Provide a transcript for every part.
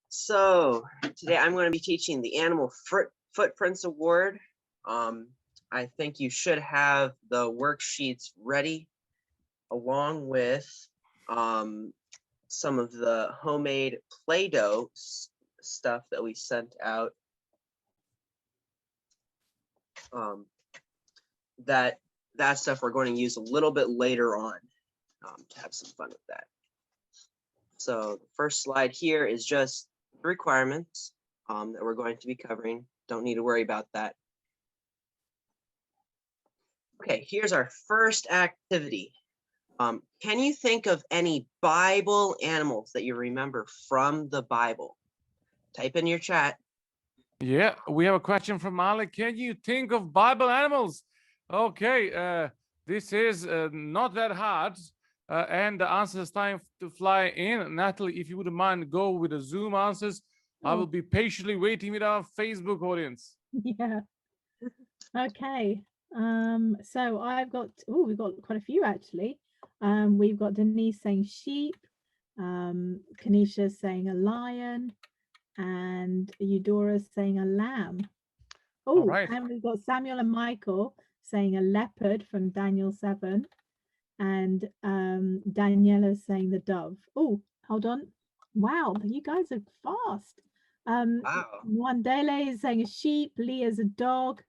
So today I'm going to be teaching the Animal Footprints Award. I think you should have the worksheets ready along with some of the homemade Play-Doh stuff that we sent out. That stuff we're going to use a little bit later on to have some fun with that. So the first slide here is just the requirements that we're going to be covering. Don't need to worry about that. Okay, here's our first activity. Can you think of any Bible animals that you remember from the Bible? Type in your chat. Yeah, we have a question from Alec. Can you think of Bible animals? Okay, this is not that hard. And the answer is time to fly in. Natalie, if you wouldn't mind, go with the Zoom answers. I will be patiently waiting with our Facebook audience. Yeah. Okay. So I've got, we've got quite a few actually. We've got Denise saying sheep, Kanisha saying a lion, and Eudora saying a lamb. Oh, right. And we've got Samuel and Michael saying a leopard from Daniel 7, and Daniela saying the dove. Oh, hold on. Wow, you guys are fast. Wow. Wandele is saying a sheep, Leah's a dog,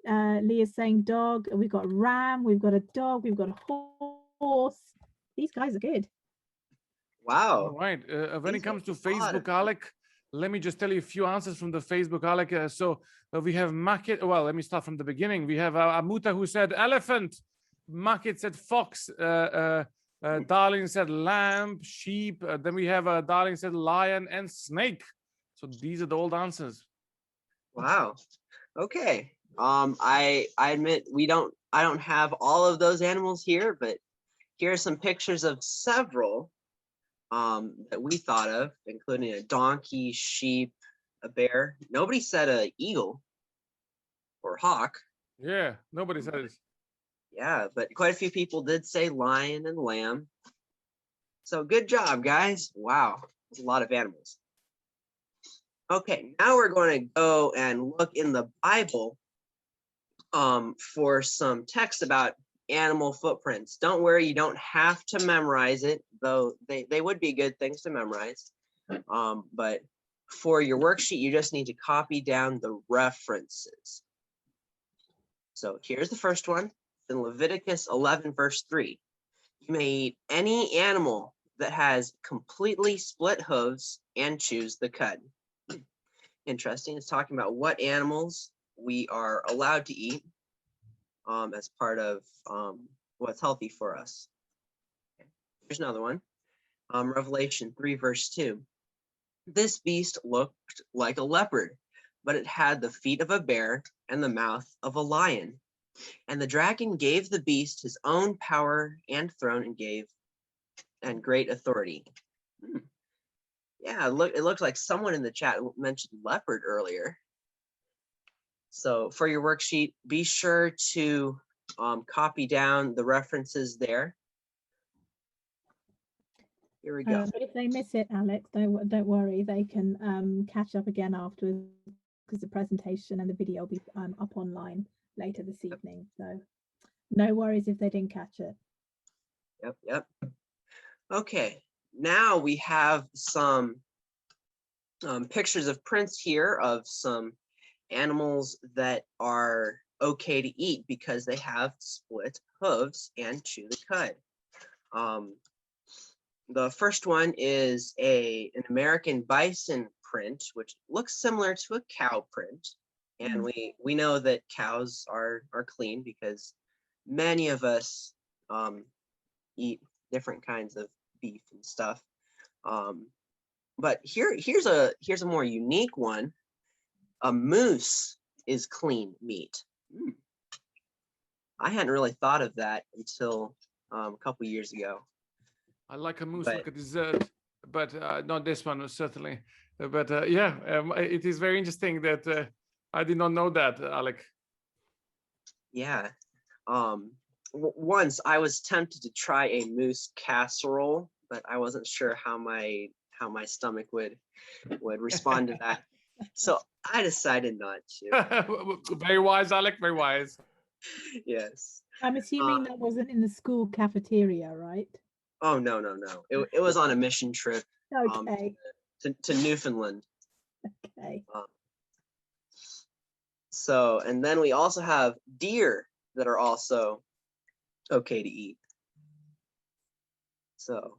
Leah's saying dog, we've got a ram, we've got a dog, we've got a horse. These guys are good. Wow. All right. When it comes to Facebook, Alec, let me just tell you a few answers from the Facebook, Alec. We have Makit. Well, let me start from the beginning. We have Amuta who said elephant. Makit said fox. Darling said lamb, sheep. Then we have Darling said lion and snake. So these are the old answers. Wow. Okay. I admit I don't have all of those animals here, but here are some pictures of several that we thought of, including a donkey, sheep, a bear. Nobody said a eagle or hawk. Yeah, nobody said it. Yeah, but quite a few people did say lion and lamb. So good job, guys. Wow, that's a lot of animals. Okay, now we're going to go and look in the Bible for some text about animal footprints. Don't worry, you don't have to memorize it, though they would be good things to memorize. But for your worksheet, you just need to copy down the references. So here's the first one. In Leviticus 11, verse 3. You may eat any animal that has completely split hooves and choose the cud. Interesting. It's talking about what animals we are allowed to eat as part of what's healthy for us. Okay. Here's another one. Revelation 3, verse 2. This beast looked like a leopard, but it had the feet of a bear and the mouth of a lion. And the dragon gave the beast his own power and throne and great authority. Yeah, it looks like someone in the chat mentioned leopard earlier. So for your worksheet, be sure to copy down the references there. Here we go. But if they miss it, Alex, don't worry. They can catch up again afterwards because the presentation and the video will be up online later this evening. So no worries if they didn't catch it. Yep. Okay, now we have some pictures of prints here of some animals that are okay to eat because they have split hooves and chew the cud. The first one is an American bison print, which looks similar to a cow print. And we know that cows are clean because many of us eat different kinds of beef and stuff. But here's a more unique one. A moose is clean meat. I hadn't really thought of that until a couple years ago. I like a moose like a dessert, but not this one certainly. But yeah, it is very interesting that I did not know that, Alec. Yeah. Once I was tempted to try a moose casserole, but I wasn't sure how how my stomach would respond to that. So I decided not to. Very wise, Alec. Very wise. Yes. I'm assuming that wasn't in the school cafeteria, right? Oh no. It was on a mission trip Okay. to Newfoundland. Okay. So, and then we also have deer that are also okay to eat. So,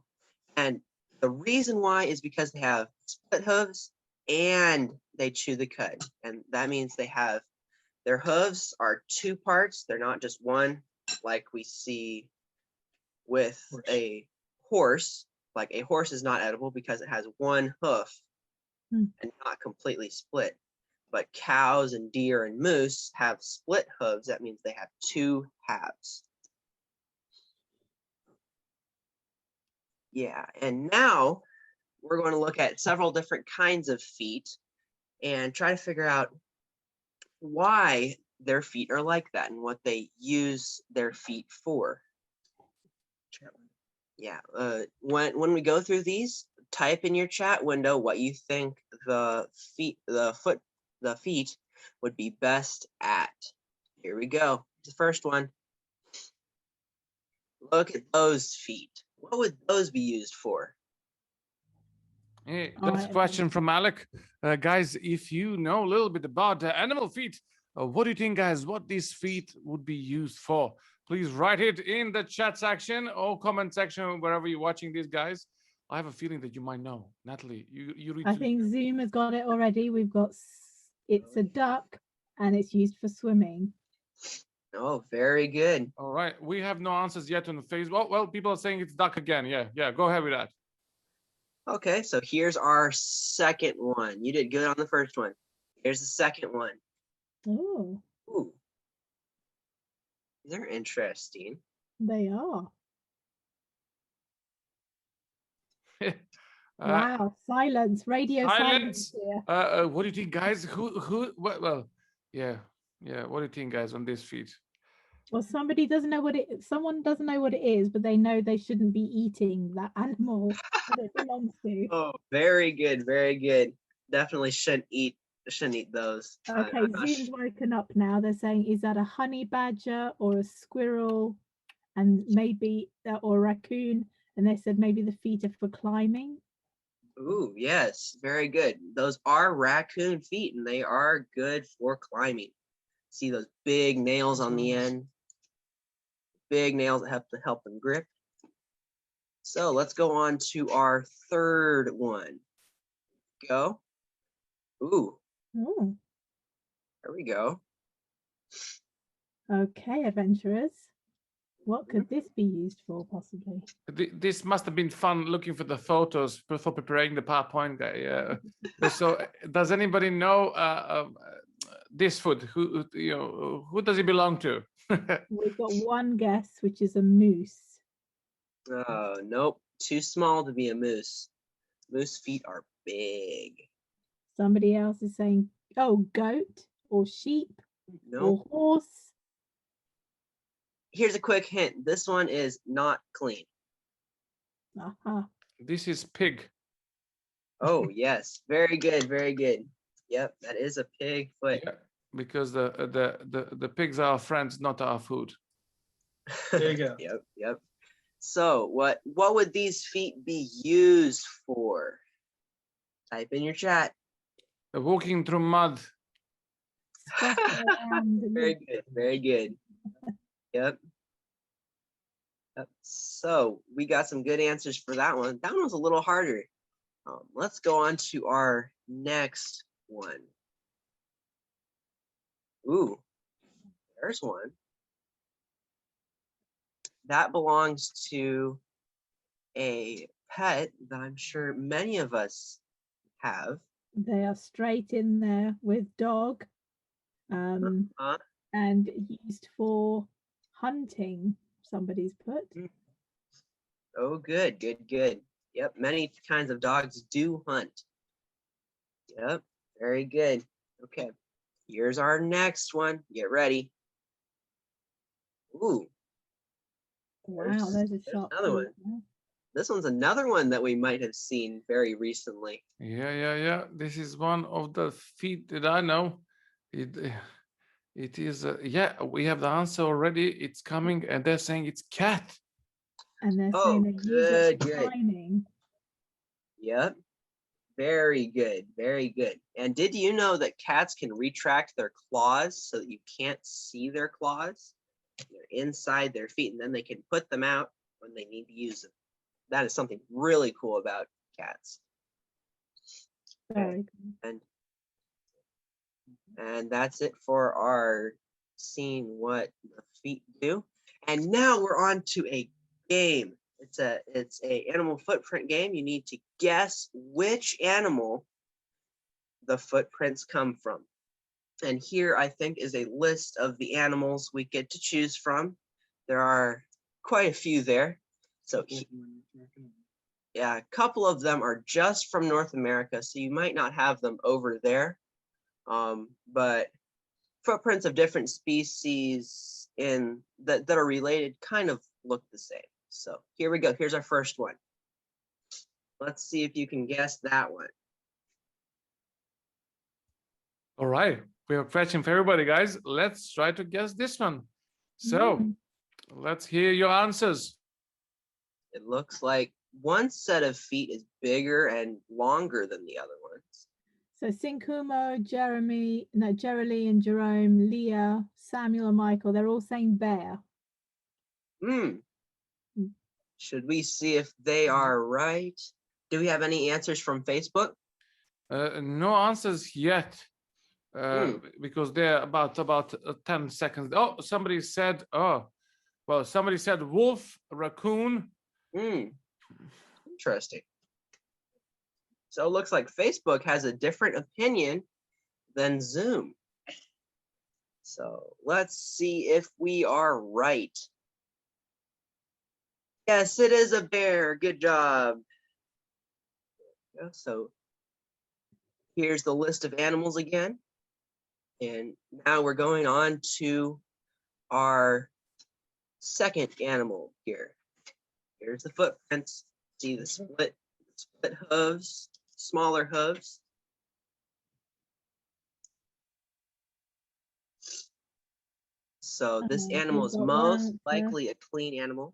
and the reason why is because they have split hooves and they chew the cud. And that means their hooves are two parts. They're not just one, like we see with a horse. Like a horse is not edible because it has one hoof and not completely split. But cows and deer and moose have split hooves. That means they have two halves. Yeah, and now we're going to look at several different kinds of feet and try to figure out why their feet are like that and what they use their feet for. Yeah, when we go through these, type in your chat window what you think the feet would be best at. Here we go. The first one. Look at those feet. What would those be used for? Hey, that's a question from Alec. Guys, if you know a little bit about animal feet, what do you think, guys, what these feet would be used for? Please write it in the chat section or comment section, wherever you're watching these, guys. I have a feeling that you might know. Natalie, you read. I think Zoom has got it already. We've got, it's a duck and it's used for swimming. Oh, very good. All right. We have no answers yet on the Facebook. Well, people are saying it's duck again. Yeah. Go ahead with that. Okay, so here's our second one. You did good on the first one. Here's the second one. Oh, Ooh. They're interesting. they are. Wow, silence, radio silence here. What do you think, guys? Well, yeah. What do you think, guys, on this feet? Well, someone doesn't know what it is, but they know they shouldn't be eating that animal that it belongs to. Oh, very good, very good. Definitely shouldn't eat those. Okay, Zoom's woken up now. They're saying, is that a honey badger or a squirrel, and maybe or a raccoon? And they said maybe the feet are for climbing. Ooh, yes, very good. Those are raccoon feet, and they are good for climbing. See those big nails on the end? Big nails that have to help them grip. So let's go on to our third one. Go. Ooh. Oh. There we go. Okay, adventurers. What could this be used for, possibly? This must have been fun looking for the photos before preparing the PowerPoint guy. Yeah. So, does anybody know this foot? Who does it belong to? We've got one guess, which is a moose. Oh, nope. Too small to be a moose. Moose feet are big. Somebody else is saying, oh, goat or sheep or horse. Here's a quick hint. This one is not clean. This is pig. Oh, yes. Very good. Very good. Yep, that is a pig foot. Yeah, because the pigs are our friends, not our food. There you go. Yep. So what would these feet be used for? Type in your chat. Walking through mud. Very good. Very good. Yep. So we got some good answers for that one. That one was a little harder. Let's go on to our next one. Ooh, there's one. That belongs to a pet that I'm sure many of us have. They are straight in there with dog and used for hunting, somebody's put. Oh, good. Yep, many kinds of dogs do hunt. Yep, very good. Okay, here's our next one. Get ready. Ooh. Wow, there's a shot. Another one. This one's another one that we might have seen very recently. Yeah. This is one of the feet that I know. It is. Yeah, we have the answer already. It's coming, and they're saying it's cat. And they're Oh, saying they use it for good. climbing. Yep. Very good. Very good. And did you know that cats can retract their claws so that you can't see their claws? They're inside their feet, and then they can put them out when they need to use them. That is something really cool about cats. Very cool. And that's it for our seeing what the feet do. And now we're on to a game. It's a animal footprint game. You need to guess which animal the footprints come from. And here I think is a list of the animals we get to choose from. There are quite a few there. So yeah, a couple of them are just from North America, so you might not have them over there. But footprints of different species that are related kind of look the same. So here we go. Here's our first one. Let's see if you can guess that one. All right, we have a question for everybody, guys. Let's try to guess this one. So let's hear your answers. It looks like one set of feet is bigger and longer than the other ones. So Sinkumo, Jeremy and Jerome, Leah, Samuel and Michael, they're all saying bear. Should we see if they are right? Do we have any answers from Facebook? No answers yet. Because they're about 10 seconds. Oh, somebody said wolf, raccoon. Interesting. So it looks like Facebook has a different opinion than Zoom. So let's see if we are right. Yes, it is a bear. Good job. So here's the list of animals again. And now we're going on to our second animal here. Here's the footprints. See the split hooves, smaller hooves. So this animal is most likely a clean animal.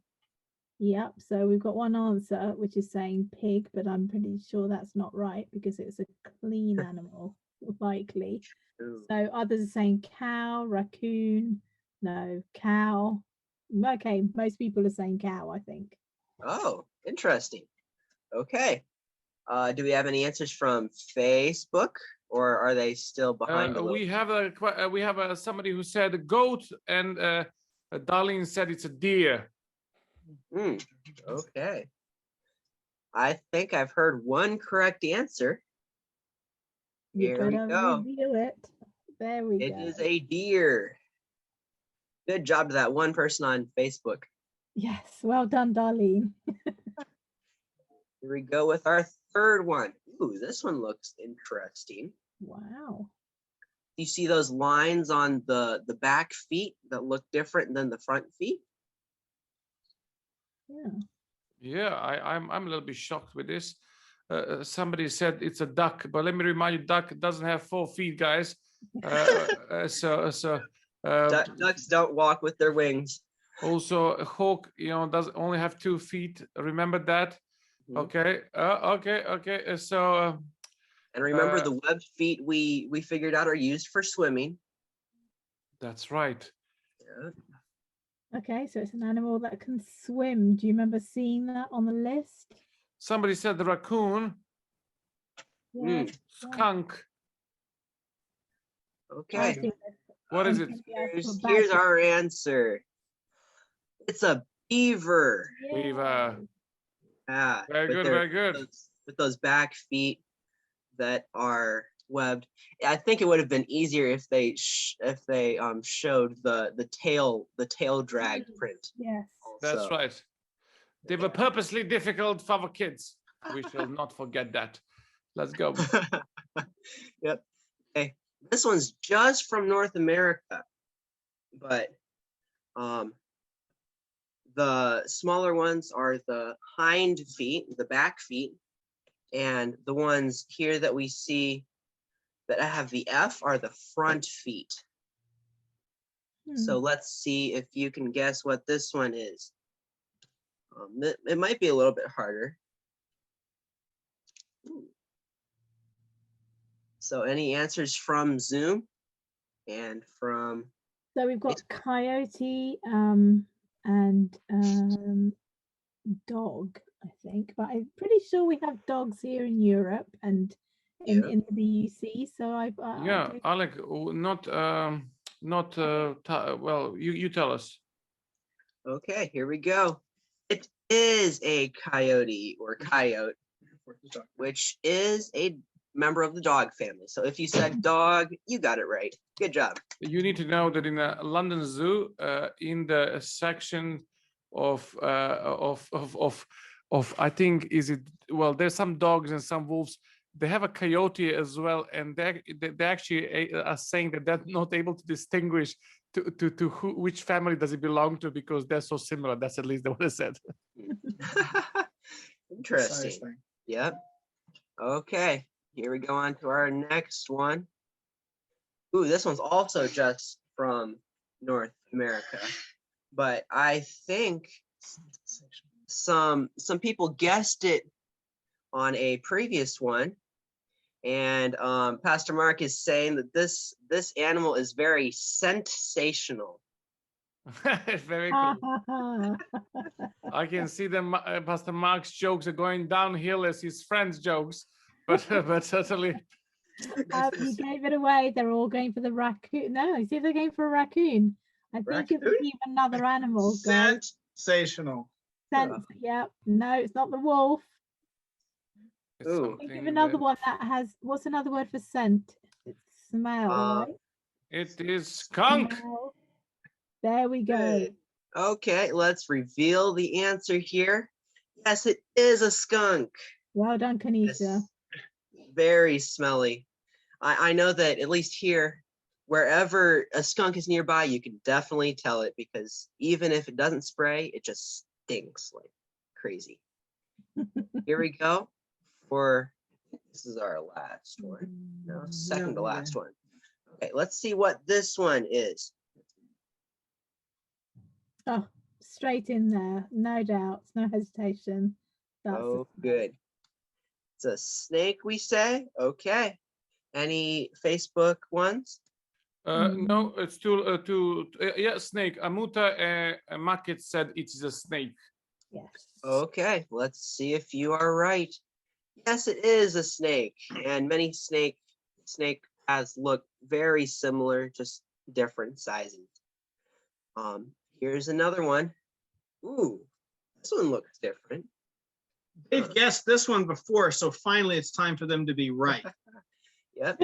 Yep, so we've got one answer, which is saying pig, but I'm pretty sure that's not right because it's a clean animal, likely. Ooh. So others are saying cow, raccoon, no, cow. Okay, most people are saying cow, I think. Oh, interesting. Okay. Do we have any answers from Facebook, or are they still behind? We have somebody who said goat, and Darlene said it's a deer. Okay. I think I've heard one correct answer. Here we go. Reveal it. There we go. It is a deer. Good job to that one person on Facebook. Yes, well done, Darlene. Here we go with our third one. Ooh, this one looks interesting. Wow. You see those lines on the back feet that look different than the front feet? Yeah. I'm a little bit shocked with this. Somebody said it's a duck, but let me remind you, duck doesn't have 4 feet, guys. Ducks don't walk with their wings. Also, a hawk, does only have 2 feet. Remember that? Okay. Okay. So. And remember, the webbed feet we figured out are used for swimming. That's right. Yeah. Okay, so it's an animal that can swim. Do you remember seeing that on the list? Somebody said the raccoon. Yeah. Skunk. Okay. What is it? Here's our answer. It's a beaver. Beaver. Yeah. Very good. With those back feet that are webbed. I think it would have been easier if they showed the tail drag print. Yes. That's right. They were purposely difficult for our kids. We shall not forget that. Let's go. Yep. Okay. This one's just from North America, but The smaller ones are the hind feet, the back feet, and the ones here that we see that have the F are the front feet. So let's see if you can guess what this one is. It might be a little bit harder. So any answers from Zoom and from... So we've got coyote and dog, I think, but I'm pretty sure we have dogs here in Europe and in the BUC. So yeah, Alec, well, you tell us. Okay, here we go. It is a coyote or coyote, which is a member of the dog family. So if you said dog, you got it right. Good job. You need to know that in a London Zoo, in the section of I think there's some dogs and some wolves. They have a coyote as well, and they actually are saying that they're not able to distinguish to which family does it belong to because they're so similar. That's at least what they said. Interesting. Yep. Okay, here we go on to our next one. Ooh, this one's also just from North America, but I think some people guessed it on a previous one, and Pastor Mark is saying that this animal is very sensational. Very cool. I can see them. Pastor Mark's jokes are going downhill as his friends' jokes, but certainly. You gave it away. They're all going for the raccoon. No, see if they're going for a raccoon. I think it's even another animal. Guys. Sensational. Yeah. No, it's not the wolf. Think of another one that has, what's another word for scent? It's smell, right? It is skunk. Smell. There we go. Okay, let's reveal the answer here. Yes, it is a skunk. Well done, Kanisha. Very smelly. I know that at least here, wherever a skunk is nearby, you can definitely tell it because even if it doesn't spray, it just stinks like crazy. Here we go. This is our last one. No, second to last one. Okay, let's see what this one is. Oh, straight in there. No doubts, no hesitation. Oh, good. It's a snake, we say. Okay. Any Facebook ones? No, it's snake. Amuta Makit said it is a snake. Yes. Okay, let's see if you are right. Yes, it is a snake, and many snake paths look very similar, just different sizes. Here's another one. Ooh, this one looks different. They've guessed this one before, so finally it's time for them to be right. Yep.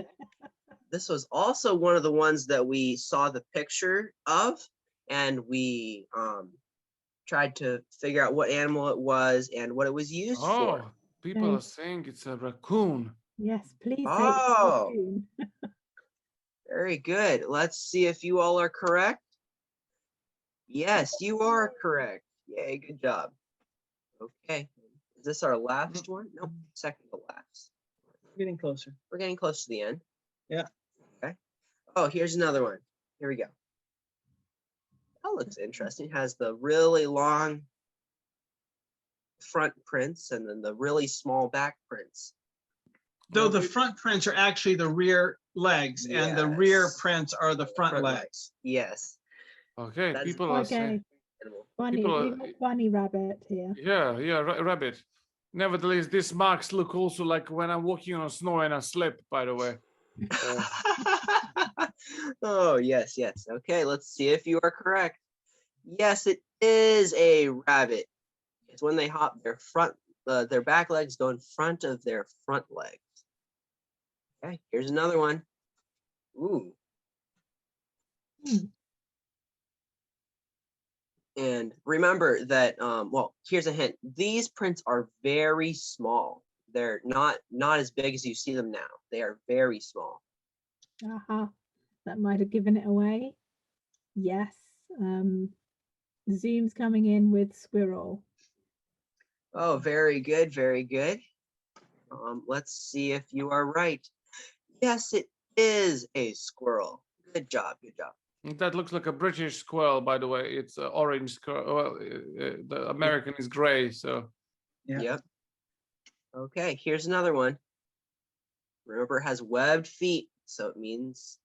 This was also one of the ones that we saw the picture of, and we tried to figure out what animal it was and what it was used for. People are saying it's a raccoon. Yes, please say it's Oh, a raccoon. very good. Let's see if you all are correct. Yes, you are correct. Yay, good job. Okay. Is this our last one? Nope, second to last. Getting closer. We're getting close to the end. Yeah. Okay. Oh, here's another one. Here we go. That looks interesting. It has the really long front prints and then the really small back prints. Though the front prints are actually the rear legs, and the rear prints are the front legs. Yes. Okay, That's people are saying. Bunny, we've got bunny rabbit here. Yeah, rabbit. Nevertheless, these marks look also like when I'm walking on snow and I slip, by the way. Oh, yes. Okay, let's see if you are correct. Yes, it is a rabbit. It's when they hop, their back legs go in front of their front legs. Okay, here's another one. Ooh. And remember that, well, here's a hint. These prints are very small. They're not as big as you see them now. They are very small. That might have given it away. Yes. Zoom's coming in with squirrel. Oh, very good, very good. Let's see if you are right. Yes, it is a squirrel. Good job, good job. That looks like a British squirrel, by the way. It's orange squirrel. Well, the American is gray, so. Yeah. Yep. Okay, here's another one. Remember, it has webbed feet, so it means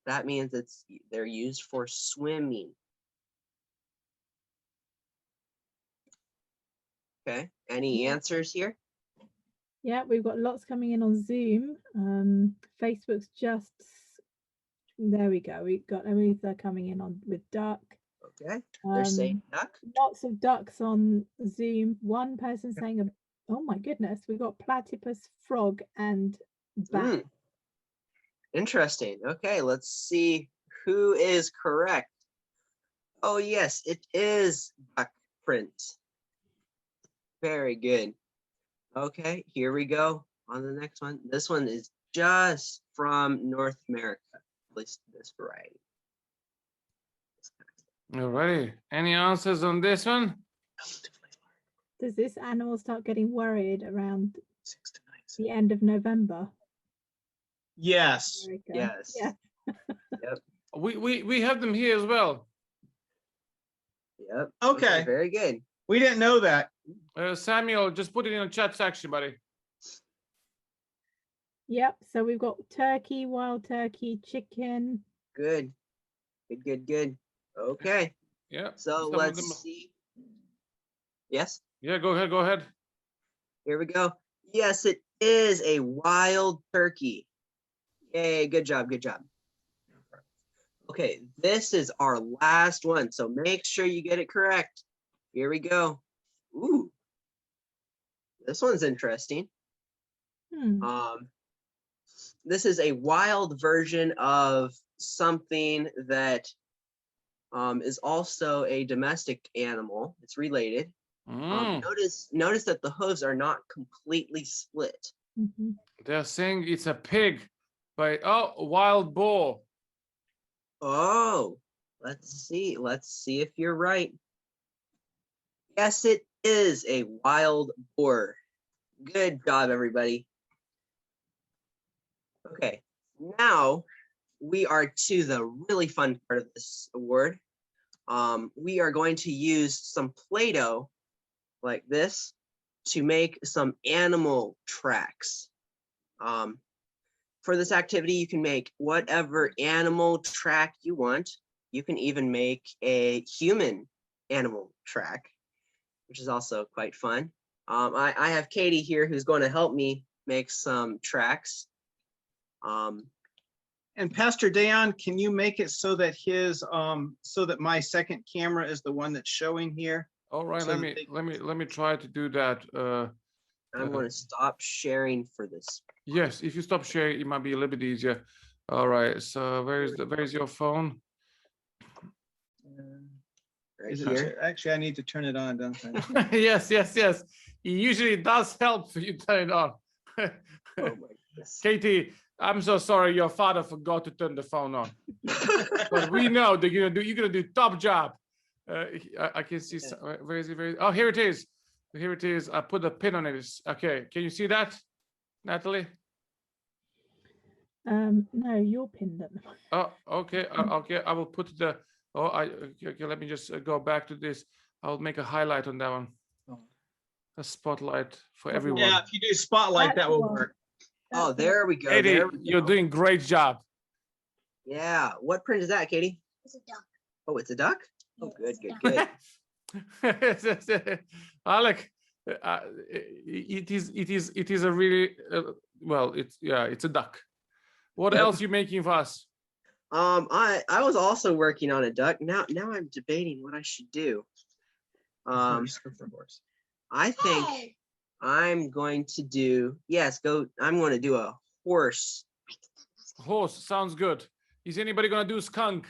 they're used for swimming. Okay, any answers here? Yeah, we've got lots coming in on Zoom. Facebook's just there. We go. We've got Aretha coming in on with duck. Okay, they're saying duck. Lots of ducks on Zoom. One person saying, "Oh my goodness, we got platypus, frog, and bat." Interesting. Okay, let's see who is correct. Oh yes, it is duck print. Very good. Okay, here we go on the next one. This one is just from North America, at least this variety. Alrighty. Any answers on this one? Does this animal start getting worried around the end of November? Yes. America? Yes. Yeah. Yep. We have them here as well. Yep. Okay. Very good. We didn't know that. Samuel, just put it in the chat section, buddy. Yep. So we've got turkey, wild turkey, chicken. Good. Good. Okay. Yeah. So some of let's them- see. Yes. Yeah, go ahead. Here we go. Yes, it is a wild turkey. Yay, good job. Okay, this is our last one, so make sure you get it correct. Here we go. Ooh, this one's interesting. This is a wild version of something that is also a domestic animal. It's related. Notice that the hooves are not completely split. Mhm. They're saying it's a pig, but wild boar. Oh, let's see if you're right. Yes, it is a wild boar. Good job, everybody. Okay, now we are to the really fun part of this award. We are going to use some Play-Doh like this to make some animal tracks. For this activity, you can make whatever animal track you want. You can even make a human animal track, which is also quite fun. I have Katie here who's going to help me make some tracks. And Pastor Dayon, can you make it so that so that my second camera is the one that's showing here? All right, So let me try to do that. I'm going to stop sharing for this. Yes, if you stop sharing, it might be a little bit easier. All right, so where's your phone? Right Is here. actually, I need to turn it on, don't I? Yes. It usually does help if you turn it on. Oh my goodness. Katie, I'm so sorry your father forgot to turn the phone on. But we know that you're gonna do top job. I can see where is it? Oh, here it is. Here it is. I put a pin on it. Okay, can you see that, Natalie? No, you're pinned at the moment. Oh, okay. Okay, I will put the. Okay, let me just go back to this. I'll make a highlight on that one. A spotlight for everyone. Yeah, if you do spotlight, that will work. Oh, there we go. Katie, There we you're go. doing great job. Yeah. What print is that, Katie? It's a duck. Oh, it's a duck? Oh, Yeah, good. Alec, it is a really well. It's a duck. What Yep. else you making for us? I was also working on a duck. Now I'm debating what I should do. I think Hey! I'm going to do I'm going to do a horse. Horse sounds good. Is anybody gonna do skunk?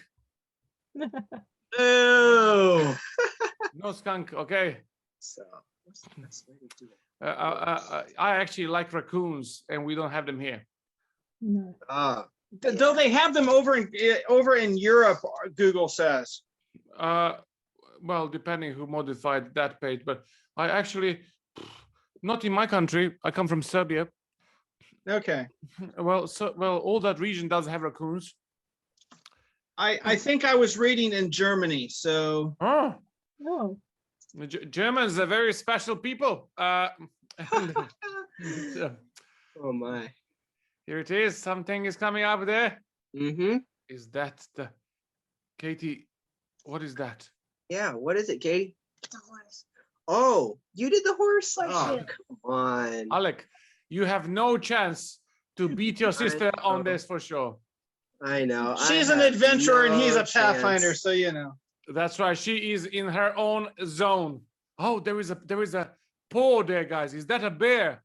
Oh, No skunk. Okay. So what's the best way to do it? I actually like raccoons, and we don't have them here. No. though they have them over in Europe, Google says. well, depending who modified that page, but I actually, not in my country. I come from Serbia. Okay. Well, all that region does have raccoons. I think I was reading in Germany, so Oh, Oh, Germans are very special people. And, Oh my. here it is. Something is coming up there. Mm-hmm. Is that the Katie? What is that? Yeah. What is it, Katie? The horse. Oh, you did the horse. Like Oh, it. come on. Alec, you have no chance to beat your sister on know. this for sure. I know. I she's an have adventurer and he's no a pathfinder, chance. so you know. That's right. She is in her own zone. Oh, there is a paw there, guys. Is that a bear?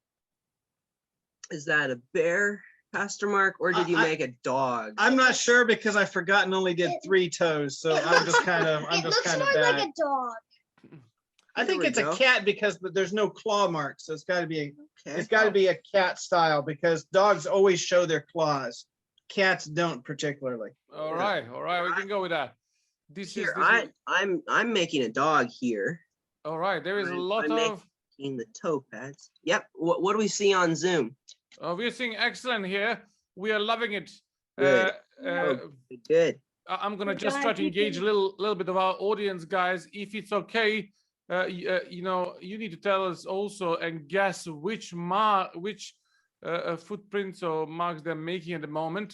Is that a bear, Pastor Mark, or did you make a dog? I'm not sure because I forgot and only did 3 toes, so I'm just kind of It looks more bad. like a dog. I think There it's we a go. cat because there's no claw marks, so it's got to be Okay. it's got to be a cat style because dogs always show their claws. Cats don't particularly. All right, we can go with that. Here, This is I'm making a dog here. all right. There is a lot I'm of. making the toe pads. Yep. What do we see on Zoom? We're seeing excellent here. We are loving it. Good. Good. I'm gonna Good, just try guys, to you engage a can- little bit of our audience, guys. If it's okay, you know, you need to tell us also and guess which footprints or marks they're making at the moment.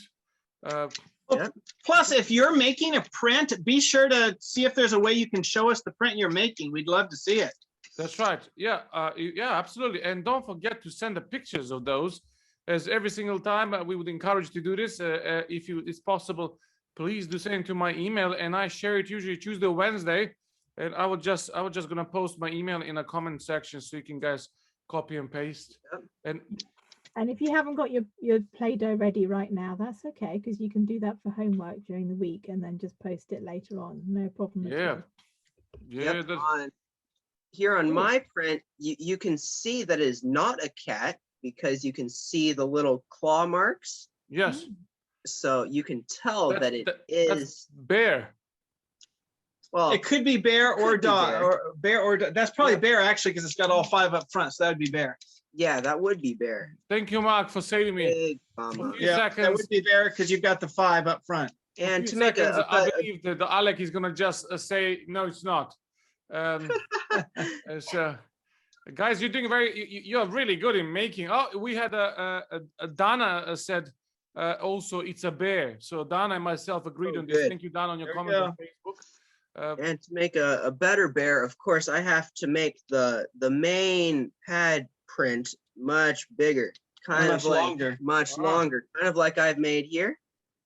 Plus, if you're making a print, be sure to see if there's a way you can show us the print you're making. We'd love to see it. That's right. Yeah, yeah, absolutely. And don't forget to send the pictures of those. As every single time, we would encourage you to do this. If it's possible, please do send to my email, and I share it usually Tuesday or Wednesday. And I was just gonna post my email in a comment section so you can guys copy and paste. Yep. And if you haven't got your Play-Doh ready right now, that's okay, because you can do that for homework during the week and then just post it later on. No problem at Yeah, all. yeah. Yep, that's- here on Cool. my print, you can see that it is not a cat because you can see the little claw marks. yes. So you can tell That's- that it that's is bear. well. It could be bear or could be dog, bear. or bear or dog. That's probably Yeah. bear actually because it's got all 5 up front, so that would be bear. Yeah, that would be bear. Thank you, Mark, for saving me. Big A mama. few Yeah, that seconds. would be bear because you've got the 5 up front. And few to make seconds, I a believe that Alec is gonna just say no, it's not. So, guys, you're doing you're really good in making. Oh, we had a Dana said also it's a bear. So Dana and myself agreed Oh, on this. good. Thank you, Dana, on your There we comment on Facebook. and to make a better bear, of course, I have to make the main pad print much bigger, kind Much of like longer. much Wow. longer, kind of like I've made here.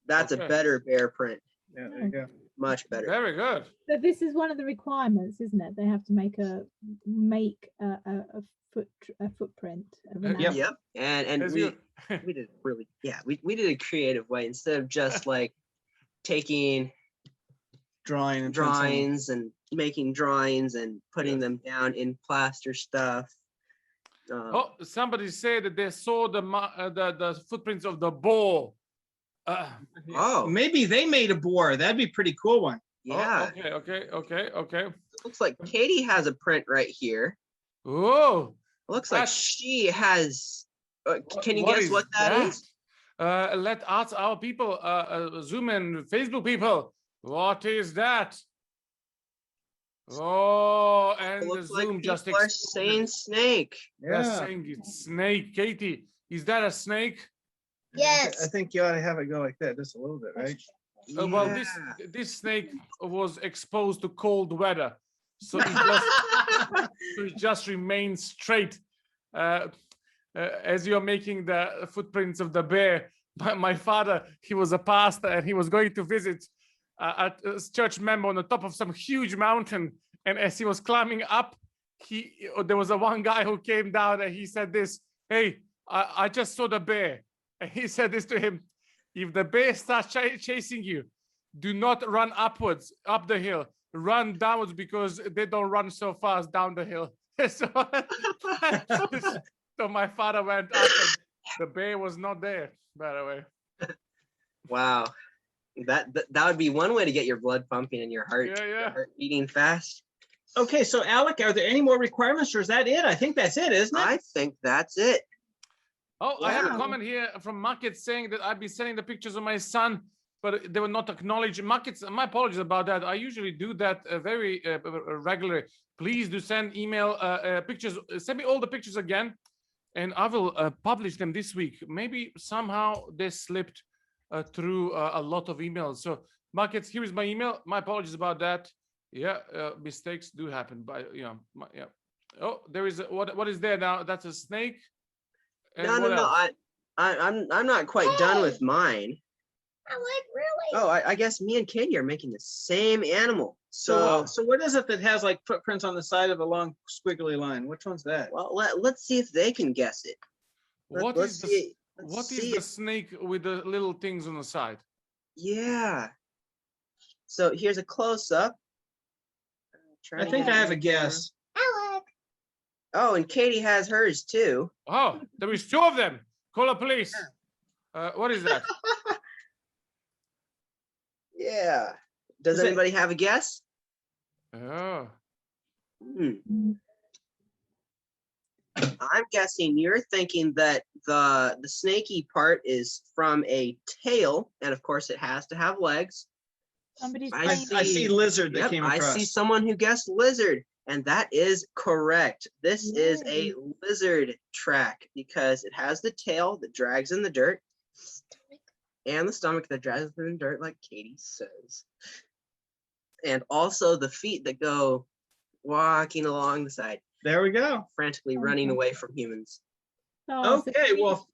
That's Okay. a better bear print, Yeah, there you go. much better. Very good. So this is one of the requirements, isn't it? They have to make a footprint of an Yep. animal. Yep. And As we you- we did really we did a creative way instead of just like taking Drawing and penciling. drawings and making drawings and putting Yes. them down in plaster stuff. Oh, somebody said that they saw the footprints of the boar. Oh, Maybe they made a boar. That'd be a pretty cool one. yeah. Okay. Looks like Katie has a print right here. Oh, Looks like That's- she has. Can you what guess is what that is? Let us, our people, Zoom and Facebook people. What is that? Oh, and It the looks like Zoom just people are exploded. saying snake. They're saying it's snake. Katie, is that a snake? Yes. I think you ought to have it go like that just a little bit, right? Well, Yeah. this snake was exposed to cold weather, so it just remains straight. As you're making the footprints of the bear, my father, he was a pastor and he was going to visit a church member on the top of some huge mountain. And as he was climbing up, there was one guy who came down and he said this, "Hey, I just saw the bear." And he said this to him: "If the bear starts chasing you, do not run upwards, up the hill. Run downwards because they don't run so fast down the hill." So my father went up and the bear was not there, by the way. Wow. That would be one way to get your blood pumping and your heart, Yeah. your heart beating fast. Okay, so Alec, are there any more requirements or is that it? I think that's it, isn't it? I think that's it. Oh, I have a Wow. comment here from Market saying that I'd be sending the pictures of my son, but they were not acknowledged. Markets, my apologies about that. I usually do that very regularly. Please do send email pictures. Send me all the pictures again, and I will publish them this week. Maybe somehow they slipped through a lot of emails. So Markets, here is my email. My apologies about that. Yeah, mistakes do happen. But yeah. Oh, there is what is there now? That's a snake. And No, what no, no. else? I'm not quite done with mine. Really? Oh, I guess me and Katie are making the same animal. So, So, what is it that has like footprints on the side of a long squiggly line? Which one's that? well, let's see if they can guess it. What Let's is the see. what Let's is see the if- snake with the little things on the side? Yeah. So here's a close up. I think I have a guess. Alec. Oh, and Katie has hers too. Oh, there is two of them. Call the police. What is that? Yeah. Does Is it- anybody have a guess? Oh, Mm. I'm guessing you're thinking that the snaky part is from a tail, and of course it has to have legs. Somebody's I saying I see lizard that Yep, came I across. see someone who guessed lizard, and that is correct. This is a Yay. lizard track because it has the tail that drags in the dirt and the stomach that drags in the dirt, like Katie says. And also the feet that go walking along the side, There we go. frantically running Okay. away from humans. Oh, so Okay, well,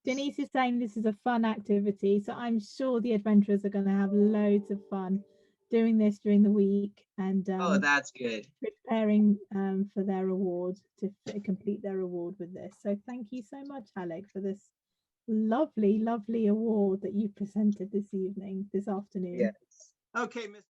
Denise is saying this is a fun activity, so I'm sure the adventurers are going to have loads of fun doing this during the week and Oh, that's good. preparing for their award to complete their award with this. So thank you so much, Alec, for this lovely, lovely award that you presented this evening, this afternoon. Yes. okay, Miss.